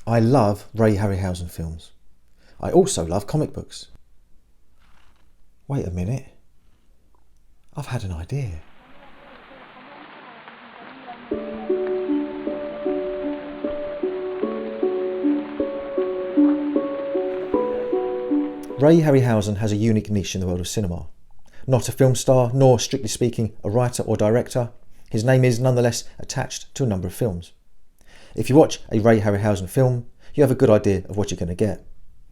I love Ray Harryhausen films. I also love comic books. Wait a minute. I've had an idea. Ray Harryhausen has a unique niche in the world of cinema. Not a film star, nor, strictly speaking, a writer or director, his name is nonetheless attached to a number of films. If you watch a Ray Harryhausen film, you have a good idea of what you're going to get.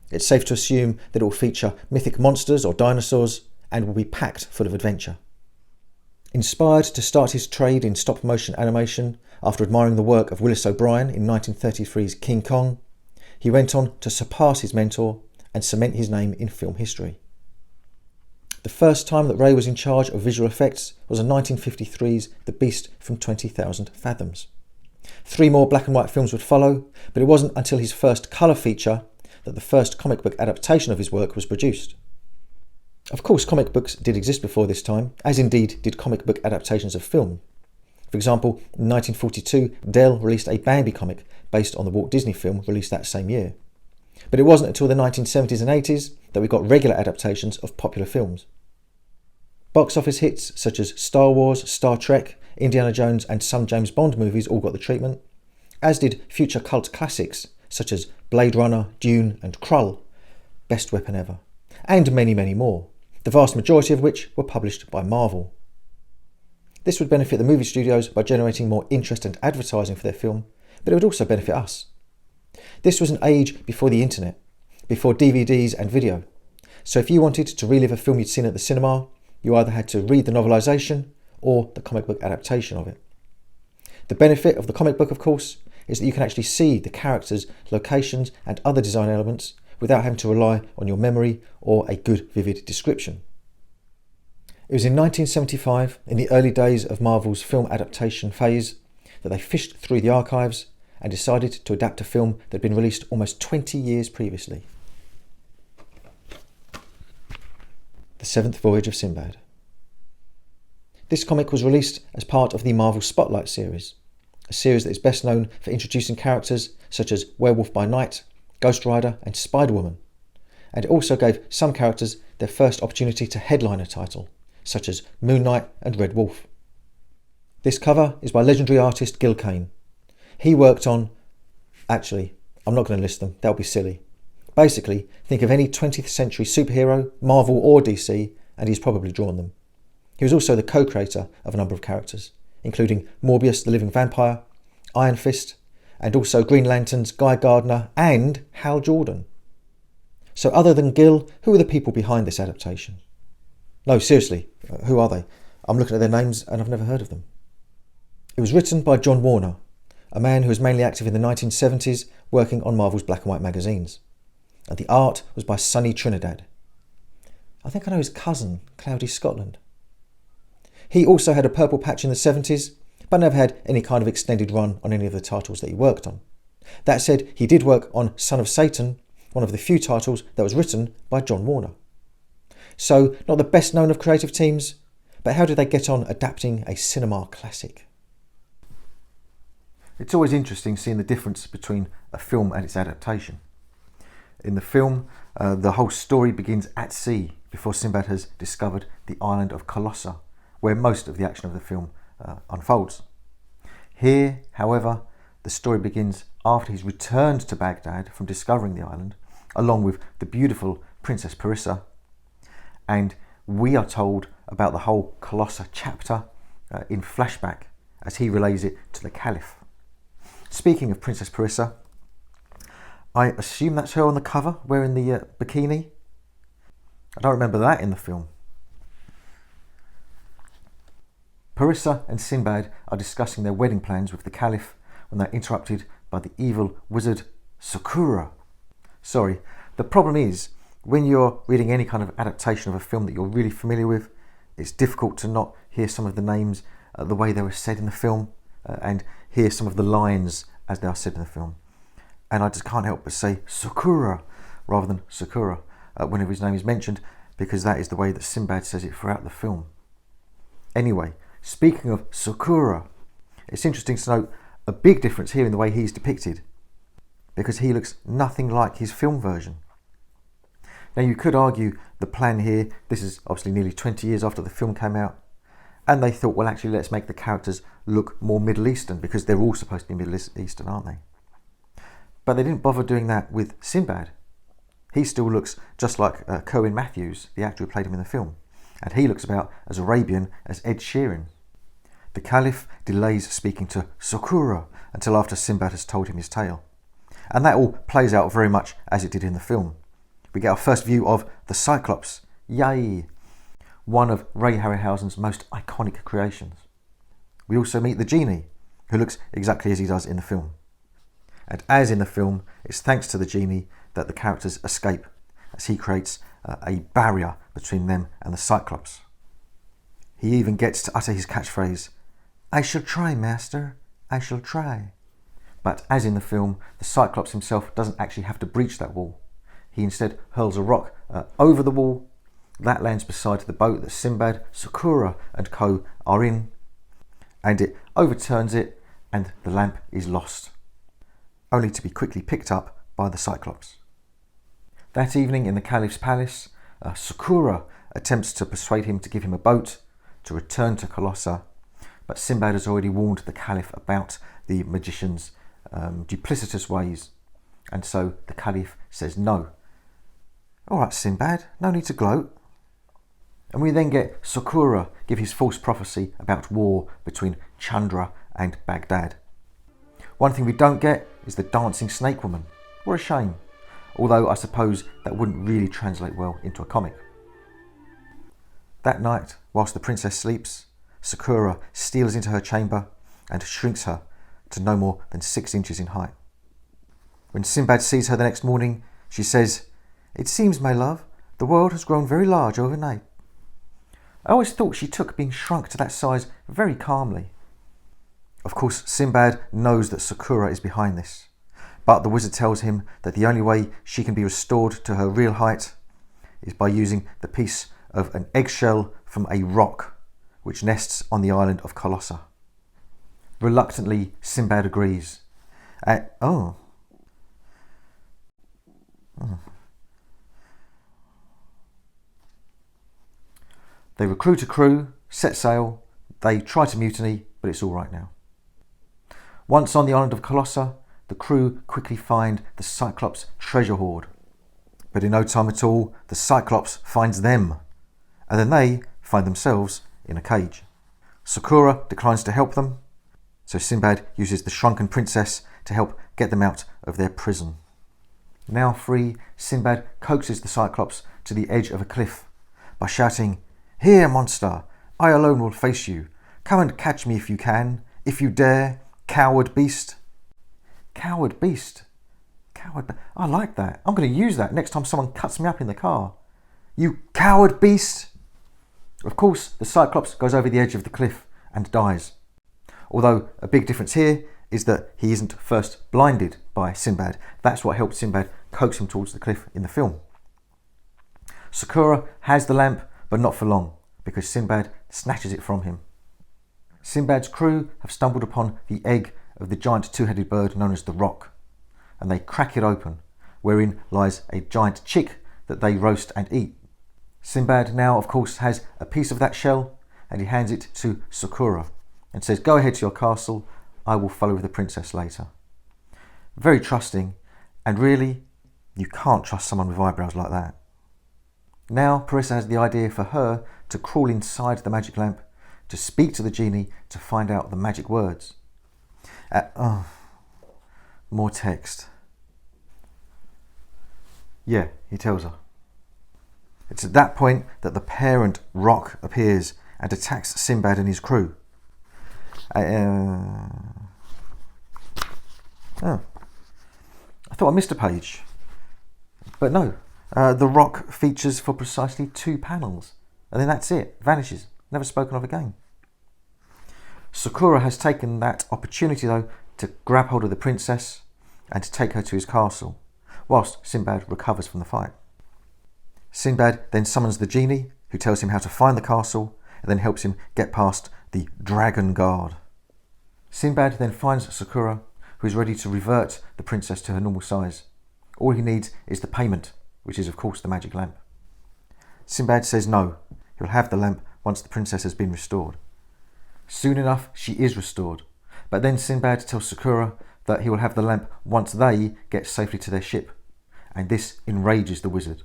It's safe to assume that it will feature mythic monsters or dinosaurs and will be packed full of adventure. Inspired to start his trade in stop-motion animation after admiring the work of Willis O'Brien in 1933's King Kong, he went on to surpass his mentor and cement his name in film history. The first time that Ray was in charge of visual effects was in 1953's The Beast from 20,000 Fathoms. 3 more black and white films would follow, but it wasn't until his first colour feature that the first comic book adaptation of his work was produced. Of course, comic books did exist before this time, as indeed did comic book adaptations of film. For example, in 1942, Dell released a Bambi comic based on the Walt Disney film released that same year. But it wasn't until the 1970s and 80s that we got regular adaptations of popular films. Box office hits such as Star Wars, Star Trek, Indiana Jones and some James Bond movies all got the treatment, as did future cult classics such as Blade Runner, Dune and Krull, Best Weapon Ever, and many, many more, the vast majority of which were published by Marvel. This would benefit the movie studios by generating more interest and advertising for their film, but it would also benefit us. This was an age before the internet, before DVDs and video, so if you wanted to relive a film you'd seen at the cinema, you either had to read the novelisation or the comic book adaptation of it. The benefit of the comic book, of course, is that you can actually see the characters, locations and other design elements without having to rely on your memory or a good vivid description. It was in 1975, in the early days of Marvel's film adaptation phase, that they fished through the archives and decided to adapt a film that had been released almost 20 years previously. The Seventh Voyage of Sinbad. This comic was released as part of the Marvel Spotlight series, a series that is best known for introducing characters such as Werewolf by Night, Ghost Rider and Spider-Woman, and it also gave some characters their first opportunity to headline a title, such as Moon Knight and Red Wolf. This cover is by legendary artist Gil Kane. He worked on... Actually, I'm not going to list them, that'll be silly. Basically, think of any 20th century superhero, Marvel or DC, and he's probably drawn them. He was also the co-creator of a number of characters, including Morbius the Living Vampire, Iron Fist, and also Green Lantern's Guy Gardner and Hal Jordan. So other than Gil, who are the people behind this adaptation? No, seriously, who are they? I'm looking at their names and I've never heard of them. It was written by John Warner, a man who was mainly active in the 1970s working on Marvel's black and white magazines. And the art was by Sonny Trinidad. I think I know his cousin, Cloudy Scotland. He also had a purple patch in the 70s, but never had any kind of extended run on any of the titles that he worked on. That said, he did work on Son of Satan, one of the few titles that was written by John Warner. So, not the best known of creative teams, but how did they get on adapting a cinema classic? It's always interesting seeing the difference between a film and its adaptation. In the film, the whole story begins at sea before Sinbad has discovered the island of Colossa, where most of the action of the film unfolds. Here, however, the story begins after he's returned to Baghdad from discovering the island, along with the beautiful Princess Parissa, and we are told about the whole Colossa chapter in flashback as he relays it to the Caliph. Speaking of Princess Parissa, I assume that's her on the cover wearing the bikini. I don't remember that in the film. Parissa and Sinbad are discussing their wedding plans with the Caliph when they're interrupted by the evil wizard Sakura. Sorry, the problem is, when you're reading any kind of adaptation of a film that you're really familiar with, it's difficult to not hear some of the names the way they were said in the film and hear some of the lines as they are said in the film. And I just can't help but say Sakura rather than Sakura whenever his name is mentioned, because that is the way that Sinbad says it throughout the film. Anyway, speaking of Sakura, it's interesting to note a big difference here in the way he's depicted, because he looks nothing like his film version. Now you could argue the plan here, this is obviously nearly 20 years after the film came out, and they thought, well, actually let's make the characters look more Middle Eastern because they're all supposed to be Middle Eastern, aren't they? But they didn't bother doing that with Sinbad. He still looks just like Cohen Matthews, the actor who played him in the film, and he looks about as Arabian as Ed Sheeran. The Caliph delays speaking to Sakura until after Sinbad has told him his tale. And that all plays out very much as it did in the film. We get our first view of the Cyclops, yay! One of Ray Harryhausen's most iconic creations. We also meet the genie, who looks exactly as he does in the film. And as in the film, it's thanks to the genie that the characters escape, as he creates a barrier between them and the Cyclops. He even gets to utter his catchphrase, "I shall try, master, I shall try." But as in the film, the Cyclops himself doesn't actually have to breach that wall. He instead hurls a rock over the wall. That lands beside the boat that Sinbad, Sakura and co are in, and it overturns it, and the lamp is lost, only to be quickly picked up by the Cyclops. That evening in the Caliph's palace, Sakura attempts to persuade him to give him a boat to return to Colossa, but Sinbad has already warned the Caliph about the magician's duplicitous ways, and so the Caliph says no. All right, Sinbad, no need to gloat. And we then get Sakura give his false prophecy about war between Chandra and Baghdad. One thing we don't get is the dancing snake woman. What a shame. Although I suppose that wouldn't really translate well into a comic. That night, whilst the princess sleeps, Sakura steals into her chamber and shrinks her to no more than 6 inches in height. When Sinbad sees her the next morning, she says, "It seems, my love, the world has grown very large overnight." I always thought she took being shrunk to that size very calmly. Of course, Sinbad knows that Sakura is behind this, but the wizard tells him that the only way she can be restored to her real height is by using the piece of an eggshell from a rock which nests on the island of Colossa. Reluctantly, Sinbad agrees. They recruit a crew, set sail, they try to mutiny, but it's all right now. Once on the island of Colossa, the crew quickly find the Cyclops' treasure hoard. But in no time at all, the Cyclops finds them, and then they find themselves in a cage. Sakura declines to help them, so Sinbad uses the shrunken princess to help get them out of their prison. Now free, Sinbad coaxes the Cyclops to the edge of a cliff by shouting, "Here, monster, I alone will face you. Come and catch me if you can, if you dare, coward beast." Coward beast. I like that. I'm going to use that next time someone cuts me up in the car. "You coward beast." Of course, the Cyclops goes over the edge of the cliff and dies. Although a big difference here is that he isn't first blinded by Sinbad. That's what helped Sinbad coax him towards the cliff in the film. Sakura has the lamp, but not for long, because Sinbad snatches it from him. Sinbad's crew have stumbled upon the egg of the giant two-headed bird known as the Roc, and they crack it open, wherein lies a giant chick that they roast and eat. Sinbad now, of course, has a piece of that shell, and he hands it to Sakura and says, "Go ahead to your castle, I will follow the princess later." Very trusting, and really, you can't trust someone with eyebrows like that. Now Parissa has the idea for her to crawl inside the magic lamp, to speak to the genie, to find out the magic words. More text. Yeah, he tells her. It's at that point that the parent Roc appears and attacks Sinbad and his crew. I thought I missed a page, but no. The Roc features for precisely 2 panels, and then that's it, vanishes, never spoken of again. Sakura has taken that opportunity, though, to grab hold of the princess and to take her to his castle, whilst Sinbad recovers from the fight. Sinbad then summons the genie, who tells him how to find the castle, and then helps him get past the dragon guard. Sinbad then finds Sakura, who is ready to revert the princess to her normal size. All he needs is the payment, which is of course the magic lamp. Sinbad says no, he'll have the lamp once the princess has been restored. Soon enough she is restored, but then Sinbad tells Sakura that he will have the lamp once they get safely to their ship, and this enrages the wizard.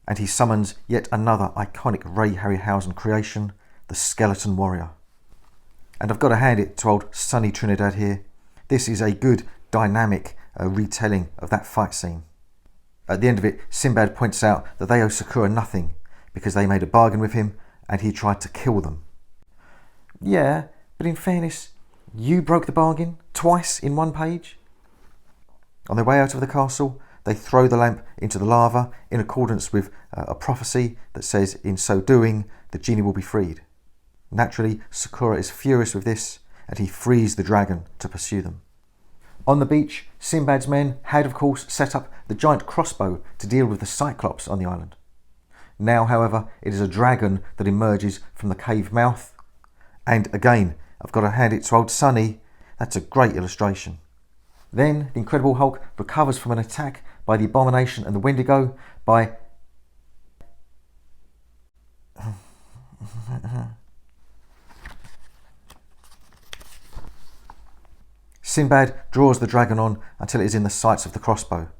And he summons yet another iconic Ray Harryhausen creation, the Skeleton Warrior. And I've got to hand it to old Sunny Trinidad here. This is a good, dynamic retelling of that fight scene. At the end of it, Sinbad points out that they owe Sakura nothing because they made a bargain with him and he tried to kill them. Yeah, but in fairness, you broke the bargain twice in one page. On their way out of the castle, they throw the lamp into the lava in accordance with a prophecy that says in so doing, the genie will be freed. Naturally, Sakura is furious with this and he frees the dragon to pursue them. On the beach, Sinbad's men had of course set up the giant crossbow to deal with the Cyclops on the island. Now, however, it is a dragon that emerges from the cave mouth. And again, I've got to hand it to old Sunny. That's a great illustration. Then the Incredible Hulk recovers from an attack by the Abomination and the Wendigo by Sinbad draws the dragon on until it is in the sights of the crossbow.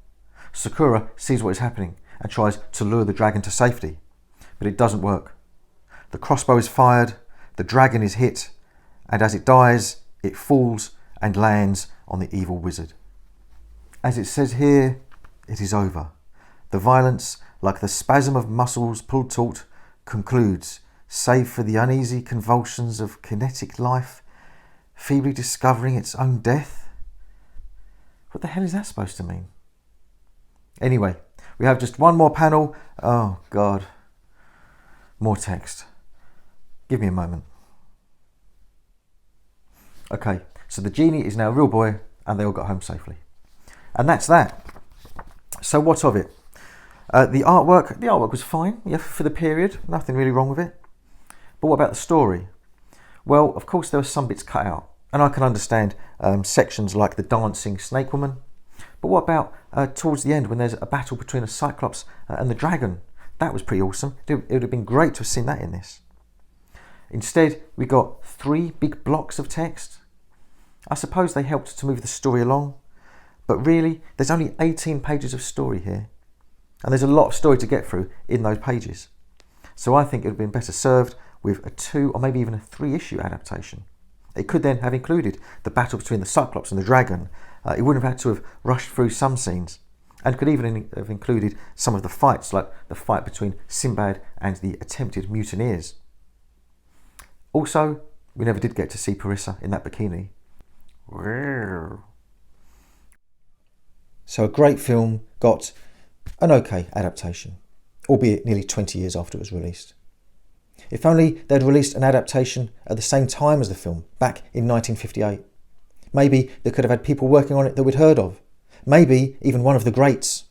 Sakura sees what is happening and tries to lure the dragon to safety, but it doesn't work. The crossbow is fired, the dragon is hit, and as it dies, it falls and lands on the evil wizard. As it says here, it is over. The violence, like the spasm of muscles pulled taut, concludes, save for the uneasy convulsions of kinetic life, feebly discovering its own death. What the hell is that supposed to mean? Anyway, we have just one more panel. Oh God. More text. Give me a moment. Okay, so the genie is now a real boy and they all got home safely. And that's that. So what of it? The artwork was fine, yeah, for the period. Nothing really wrong with it. But what about the story? Well, of course there were some bits cut out. And I can understand sections like the dancing snake woman. But what about towards the end when there's a battle between a Cyclops and the dragon? That was pretty awesome. It would have been great to have seen that in this. Instead, we got 3 big blocks of text. I suppose they helped to move the story along. But really, there's only 18 pages of story here. And there's a lot of story to get through in those pages. So I think it would have been better served with a 2 or maybe even a 3-issue adaptation. It could then have included the battle between the Cyclops and the dragon. It wouldn't have had to have rushed through some scenes. And could even have included some of the fights, like the fight between Sinbad and the attempted mutineers. Also, we never did get to see Parissa in that bikini. So a great film got an okay adaptation, albeit nearly 20 years after it was released. If only they'd released an adaptation at the same time as the film, back in 1958. Maybe they could have had people working on it that we'd heard of. Maybe even one of the greats.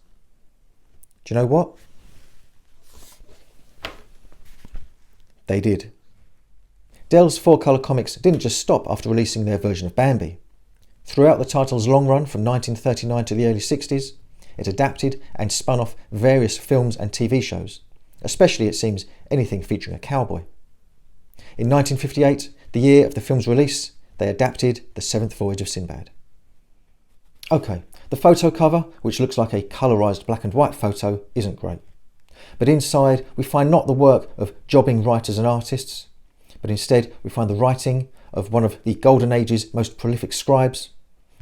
Do you know what? They did. Dell's 4-colour comics didn't just stop after releasing their version of Bambi. Throughout the title's long run from 1939 to the early 60s, it adapted and spun off various films and TV shows, especially, it seems, anything featuring a cowboy. In 1958, the year of the film's release, they adapted The Seventh Voyage of Sinbad. Okay, the photo cover, which looks like a colorised black and white photo, isn't great. But inside, we find not the work of jobbing writers and artists, but instead we find the writing of one of the Golden Age's most prolific scribes,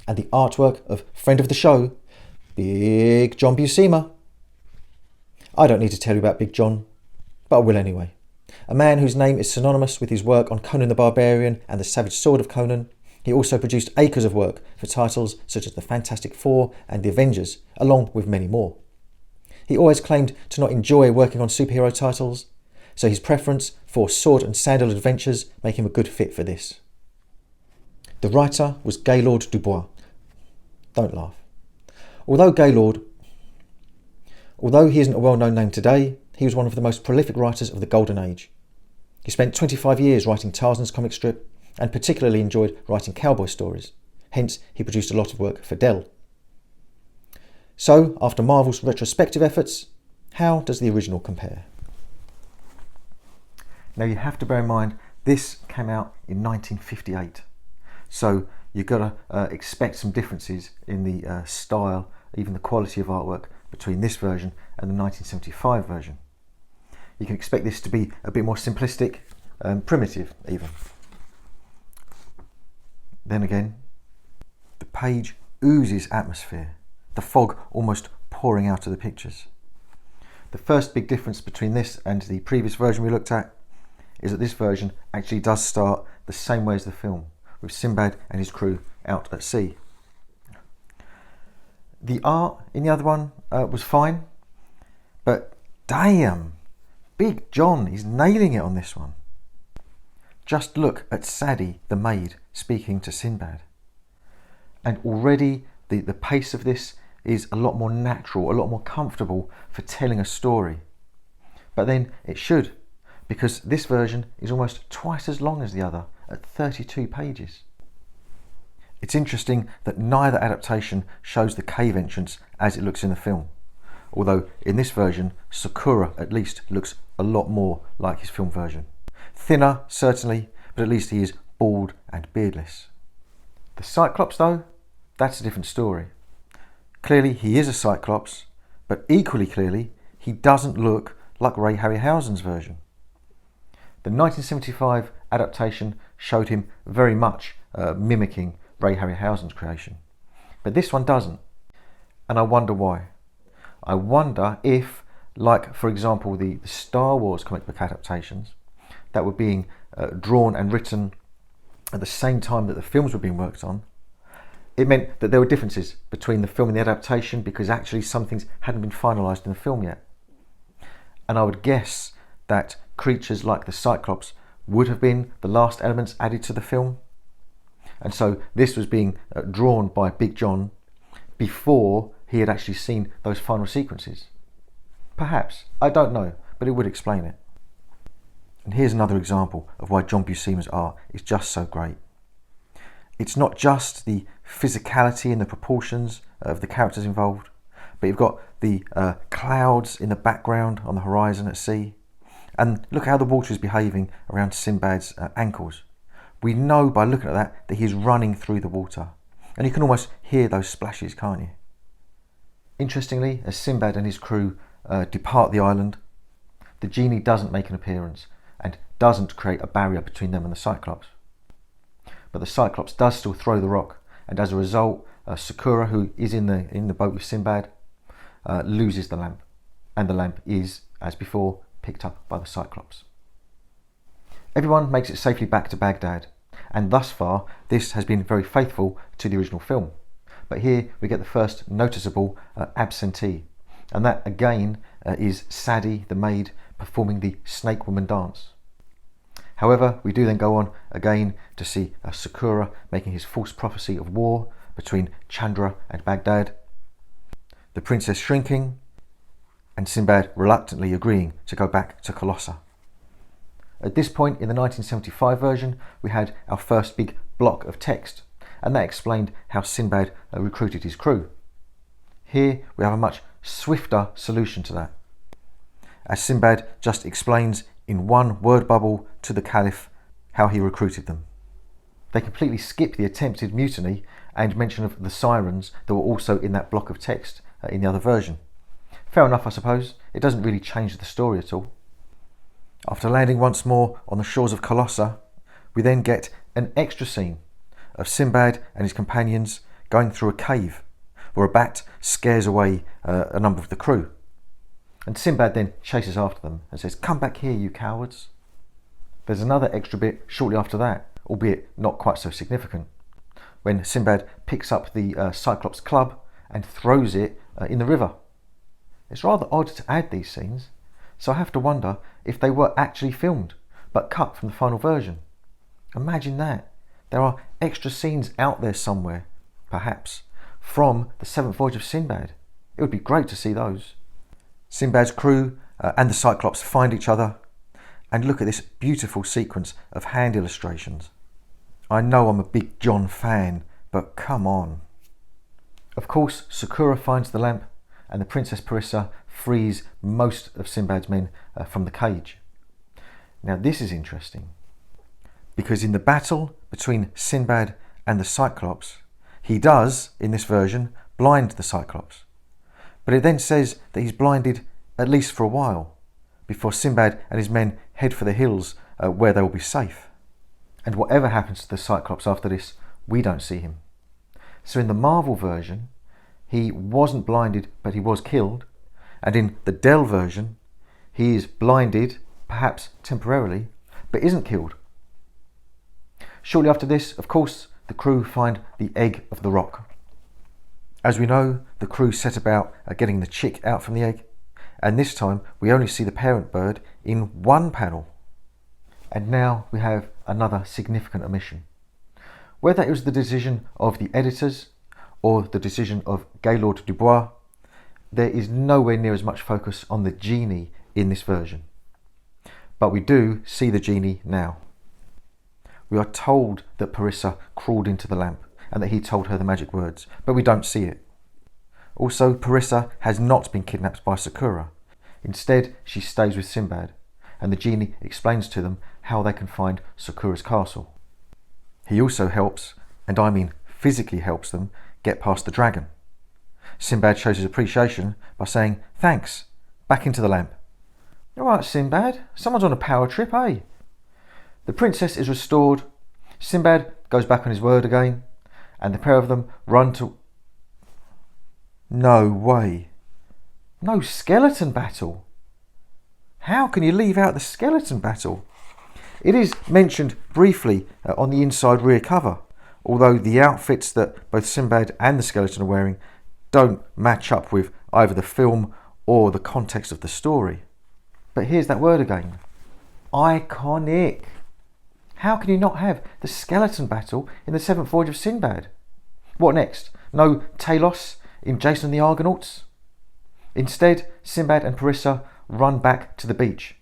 and the artwork of friend of the show, Big John Buscema. I don't need to tell you about Big John, but I will anyway. A man whose name is synonymous with his work on Conan the Barbarian and the Savage Sword of Conan. He also produced acres of work for titles such as the Fantastic Four and the Avengers, along with many more. He always claimed to not enjoy working on superhero titles, so his preference for sword and sandal adventures make him a good fit for this. The writer was Gaylord Dubois. Don't laugh. Although he isn't a well-known name today, he was one of the most prolific writers of the Golden Age. He spent 25 years writing Tarzan's comic strip and particularly enjoyed writing cowboy stories, Hence, he produced a lot of work for Dell. So, after Marvel's retrospective efforts, how does the original compare? Now, you have to bear in mind, this came out in 1958. So, you've got to expect some differences in the style, even the quality of artwork between this version and the 1975 version. You can expect this to be a bit more simplistic, primitive even. Then again, the page oozes atmosphere, the fog almost pouring out of the pictures. The first big difference between this and the previous version we looked at is that this version actually does start the same way as the film, with Sinbad and his crew out at sea. The art in the other one was fine, but damn, Big John is nailing it on this one. Just look at Sadie, the maid, speaking to Sinbad. And already the pace of this is a lot more natural, a lot more comfortable for telling a story. But then it should, because this version is almost twice as long as the other, at 32 pages. It's interesting that neither adaptation shows the cave entrance as it looks in the film, although in this version, Sakura at least looks a lot more like his film version. Thinner, certainly, but at least he is bald and beardless. The Cyclops, though, that's a different story. Clearly he is a Cyclops, but equally clearly he doesn't look like Ray Harryhausen's version. The 1975 adaptation showed him very much mimicking Ray Harryhausen's creation, but this one doesn't, and I wonder why. I wonder if, like for example the Star Wars comic book adaptations that were being drawn and written at the same time that the films were being worked on, it meant that there were differences between the film and the adaptation because actually some things hadn't been finalised in the film yet. And I would guess that creatures like the Cyclops would have been the last elements added to the film. And so this was being drawn by Big John before he had actually seen those final sequences. Perhaps, I don't know, but it would explain it. And here's another example of why John Buscema's art is just so great. It's not just the physicality and the proportions of the characters involved, but you've got the clouds in the background on the horizon at sea. And look how the water is behaving around Sinbad's ankles. We know by looking at that he's running through the water. And you can almost hear those splashes, can't you? Interestingly, as Sinbad and his crew depart the island, the genie doesn't make an appearance and doesn't create a barrier between them and the Cyclops. But the Cyclops does still throw the rock, and as a result, Sakura, who is in the boat with Sinbad, loses the lamp, and the lamp is, as before, picked up by the Cyclops. Everyone makes it safely back to Baghdad, and thus far this has been very faithful to the original film. But here we get the first noticeable absentee, and that again is Sadie, the maid, performing the Snake Woman dance. However, we do then go on again to see Sakura making his false prophecy of war between Chandra and Baghdad, the princess shrinking, and Sinbad reluctantly agreeing to go back to Colossa. At this point in the 1975 version, we had our first big block of text, and that explained how Sinbad recruited his crew. Here we have a much swifter solution to that, as Sinbad just explains in one word bubble to the Caliph how he recruited them. They completely skip the attempted mutiny and mention of the sirens that were also in that block of text in the other version. Fair enough, I suppose. It doesn't really change the story at all. After landing once more on the shores of Colossa, we then get an extra scene of Sinbad and his companions going through a cave where a bat scares away a number of the crew. And Sinbad then chases after them and says, "Come back here, you cowards." There's another extra bit shortly after that, albeit not quite so significant, when Sinbad picks up the Cyclops club and throws it in the river. It's rather odd to add these scenes, so I have to wonder if they were actually filmed, but cut from the final version. Imagine that. There are extra scenes out there somewhere, perhaps, from the 7th Voyage of Sinbad. It would be great to see those. Sinbad's crew and the Cyclops find each other, and look at this beautiful sequence of hand illustrations. I know I'm a big John fan But come on. Of course, Sakura finds the lamp and the Princess Parissa frees most of Sinbad's men from the cage. Now this is interesting, because in the battle between Sinbad and the Cyclops, he does, in this version, blind the Cyclops. But it then says that he's blinded at least for a while, before Sinbad and his men head for the hills where they will be safe. And whatever happens to the Cyclops after this, we don't see him. So in the Marvel version, he wasn't blinded, but he was killed. And in the Dell version, he is blinded, perhaps temporarily, but isn't killed. Shortly after this, of course, the crew find the egg of the rock. As we know, the crew set about getting the chick out from the egg, and this time we only see the parent bird in one panel. And now we have another significant omission. Whether it was the decision of the editors or the decision of Gaylord Dubois, there is nowhere near as much focus on the genie in this version. But we do see the genie now. We are told that Parissa crawled into the lamp and that he told her the magic words, but we don't see it. Also, Parissa has not been kidnapped by Sakura. Instead, she stays with Sinbad, and the genie explains to them how they can find Sakura's castle. He also helps, and I mean physically helps them, get past the dragon. Sinbad shows his appreciation by saying, "Thanks, back into the lamp." "All right, Sinbad, someone's on a power trip, eh?" The princess is restored, Sinbad goes back on his word again, and the pair of them run to... No way. No skeleton battle. How can you leave out the skeleton battle? It is mentioned briefly on the inside rear cover, although the outfits that both Sinbad and the skeleton are wearing don't match up with either the film or the context of the story. But here's that word again. Iconic. How can you not have the skeleton battle in the seventh Voyage of Sinbad? What next? No Talos in Jason and the Argonauts? Instead, Sinbad and Parissa run back to the beach.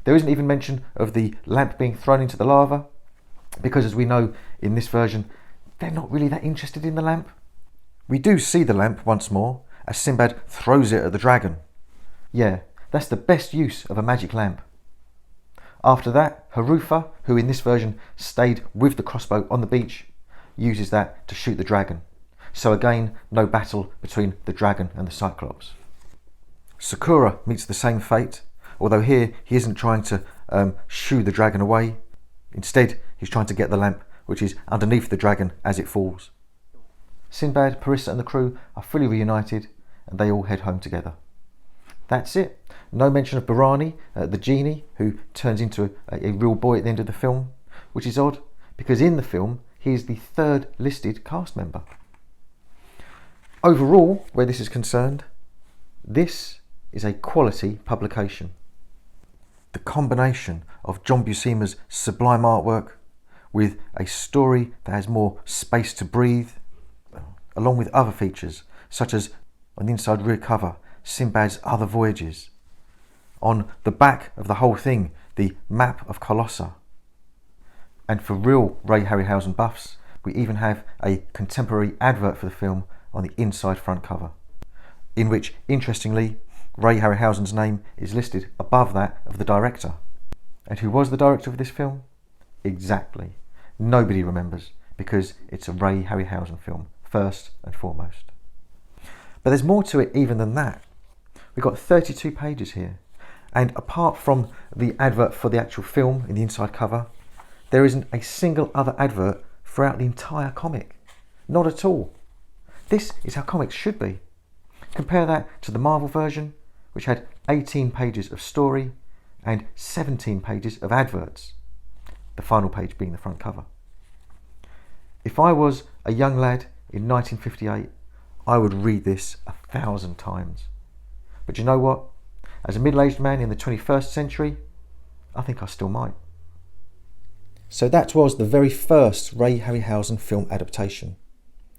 There isn't even mention of the lamp being thrown into the lava, because as we know in this version, they're not really that interested in the lamp. We do see the lamp once more, as Sinbad throws it at the dragon. Yeah, that's the best use of a magic lamp. After that, Harufa, who in this version stayed with the crossbow on the beach, uses that to shoot the dragon. So again, no battle between the dragon and the Cyclops. Sakura meets the same fate, although here he isn't trying to shoo the dragon away. Instead, he's trying to get the lamp, which is underneath the dragon as it falls. Sinbad, Parissa and the crew are fully reunited, and they all head home together. That's it. No mention of Barani, the genie, who turns into a real boy at the end of the film, which is odd, because in the film, he is the third listed cast member. Overall, where this is concerned, this is a quality publication. The combination of John Buscema's sublime artwork with a story that has more space to breathe, along with other features, such as on the inside rear cover, Sinbad's other voyages. On the back of the whole thing, the map of Colossa. And for real Ray Harryhausen buffs, we even have a contemporary advert for the film on the inside front cover, in which, interestingly, Ray Harryhausen's name is listed above that of the director. And who was the director of this film? Exactly. Nobody remembers, because it's a Ray Harryhausen film, first and foremost. But there's more to it even than that. We've got 32 pages here, and apart from the advert for the actual film in the inside cover, there isn't a single other advert throughout the entire comic. Not at all. This is how comics should be. Compare that to the Marvel version, which had 18 pages of story and 17 pages of adverts, the final page being the front cover. If I was a young lad in 1958, I would read this 1,000 times. But you know what? As a middle-aged man in the 21st century, I think I still might. So that was the very first Ray Harryhausen film adaptation.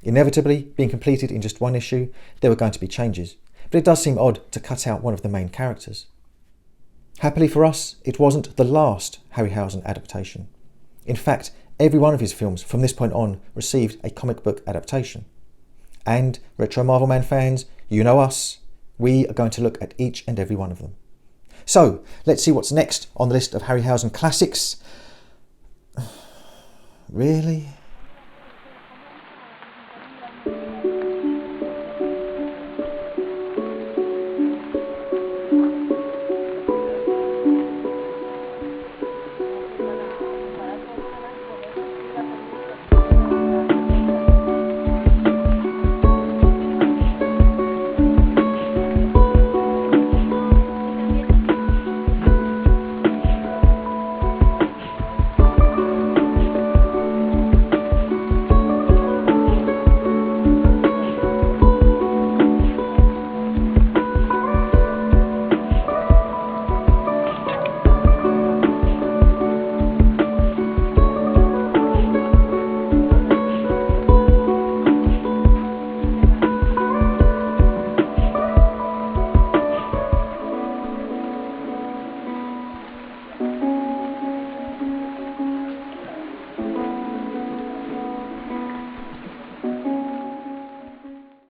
Inevitably, being completed in just one issue, there were going to be changes, but it does seem odd to cut out one of the main characters. Happily for us, it wasn't the last Harryhausen adaptation. In fact, Every one of his films from this point on received a comic book adaptation. And Retro Marvel Man fans, you know us, we are going to look at each and every one of them. So, let's see what's next on the list of Harryhausen classics. Really?